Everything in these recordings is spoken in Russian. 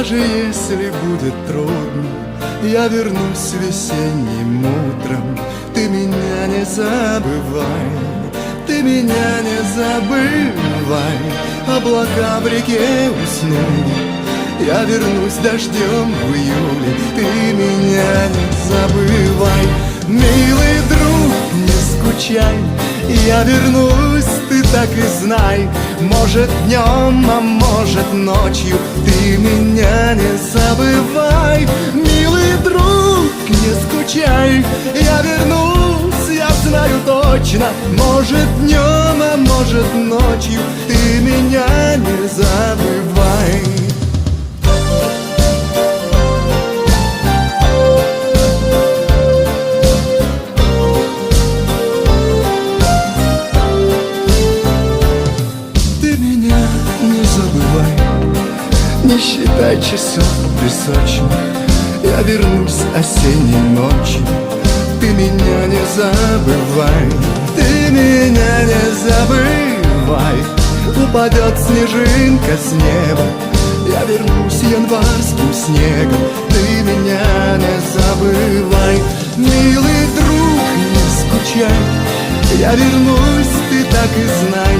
Даже если будет трудно, я вернусь весенним утром. Ты меня не забывай, ты меня не забывай. Облака в реке уснули, я вернусь дождем в июле. Ты меня не забывай, милый друг, не скучай. Я вернусь, ты так и знай. Может днем, а может ночью. Ты меня не забывай, милый друг, не скучай. Я вернусь, я знаю точно. Может днем, а может ночью. Ты меня не забывай. Не считай часов песочных, я вернусь осенней ночью. Ты меня не забывай, ты меня не забывай. Упадет снежинка с неба, я вернусь январским снегом. Ты меня не забывай, милый друг, не скучай. Я вернусь, ты так и знай.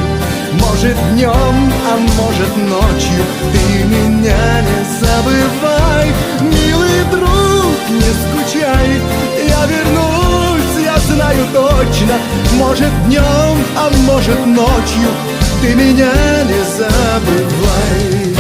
Может днем, а может ночью. Ты меня не забывай, милый друг, не скучай. Я вернусь, я знаю точно. Может днем, а может ночью. Ты меня не забывай.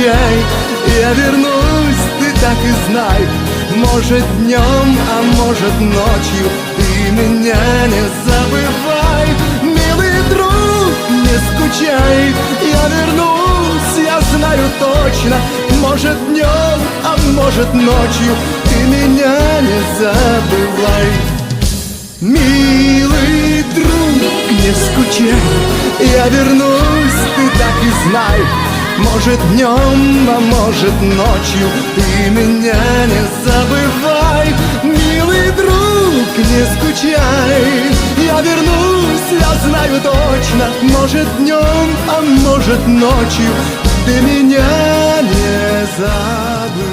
Я вернусь, ты так и знай. Может днем, а может ночью. Ты меня не забывай, милый друг, не скучай. Я вернусь, я знаю точно. Может днем, а может ночью. Ты меня не забывай, милый друг, не скучай. Я вернусь, ты так и знай. Может днем, а может ночью. Ты меня не забывай, милый друг, не скучай. Я вернусь, я знаю точно. Может днем, а может ночью. Ты меня не забывай.